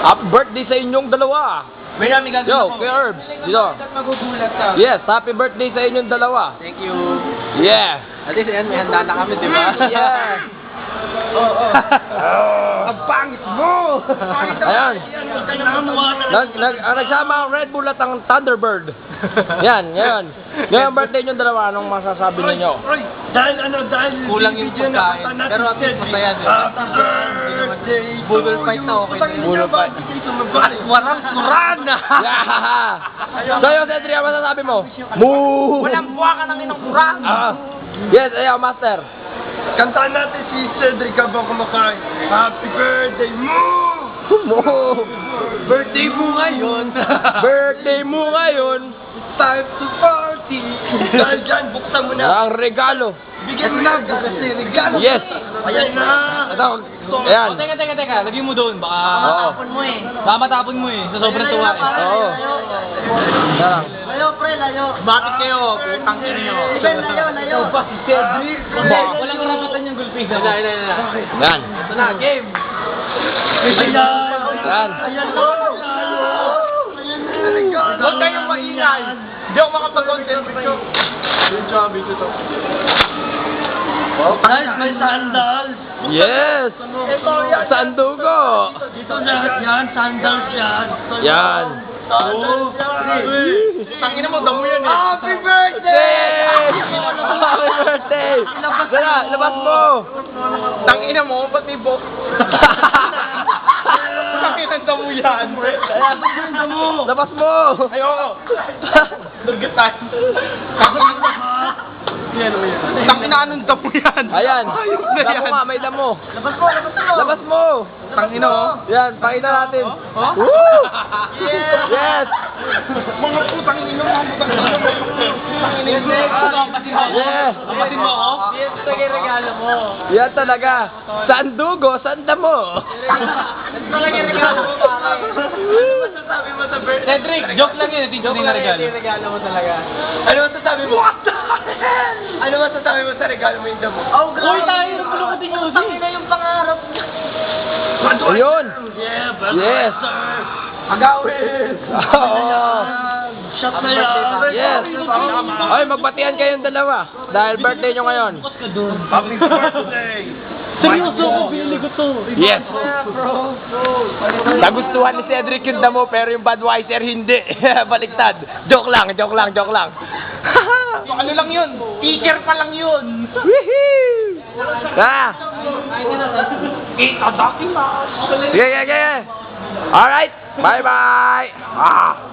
Happy birthday sa inyong dalawa. May namin gagawin Yo, ako. Kuya Herbs, dito. Magugulat ka. Yes, happy birthday sa inyong dalawa. Thank you. Yeah. At least yan, may handa na kami, di ba? Yeah. Oo. Ang pangit mo! Ayan. Nagsama ang Red Bull at ang Thunderbird. Yan, yan. Ngayong birthday nyo dalawa, anong masasabi ninyo? Dahil Kulang yung pagkain. Pero at least masaya din. Happy birthday. Budol fight na okay din. Budol fight. At walang kuran! Yeah. So yun, Cedric, ano masasabi mo? Moo! Walang buwa ka ng inang kuran! Yes, ayaw, Master. Kantaan natin si Cedric habang kumakain. Happy birthday, Moo! Moo! Birthday mo ngayon! Birthday mo ngayon! Time to party! Dahil dyan, buksan mo na. Ang regalo. Bigyan mo na kasi regalo. Yes. Ayan na. Ito, ayan. Teka. Lagyan mo doon. Baka Oo. baka matapon mo eh. Sa sobrang tuwa eh. Oo. Yan. Layo, pre, layo. Bakit kayo? Putang ina nyo. Ben, layo. Cedric. Walang karapatan yung gulping. Yan. Ito na, game. Yan. Ayan lang. Huwag kayong maingay. Hindi ako makapag-concentrate. Guys, may sandals. Yes. Sandugo. Ito lahat yan, sandals yan. Yan. Tangina mo, damo yan eh. Happy birthday! Happy birthday! Dala, labas mo! Tangina mo, ba't may bo? Tangina damo yan. Labas mo! Ayoko. Durgat tayo. Tangina anong damo yan? Ayan. Ayos na Damo yan. nga, may damo. Labas mo. Labas mo! Tangina oh. Yan, pakita natin. Oh? Woo! Yes! Mga putang ino, mga putang ino. Tangina yun. Kapasin mo ako? Yes. Kapasin mo ako? Yes, tagay regalo mo. Yan talaga. Sandugo, sandamo. Ito talaga yung regalo mo, pare. Ano masasabi mo sa birthday? Cedric, joke lang yun. Teacher din na regalo. Yung regalo mo talaga. Ano masasabi mo? Ano masasabi mo sa regalo mo yung damo? Oh, grabe. Uy, tayo, nagpulukutin nyo. Tangina yung pangarap niya. Ayun. Yes. Agawin! Oo. Shot na yan. Yes. Ay, magbatian kayong dalawa. Dahil birthday nyo ngayon. Happy birthday! Seryoso ko, pinili ko to. Yes. Bro. Nagustuhan ni Cedric yung damo pero yung Budweiser hindi. Baliktad. Joke lang. Ano lang yun? Teacher pa lang yun. Woohoo! Ah. Itadakimasu. Sige. Alright. Bye-bye. Ah.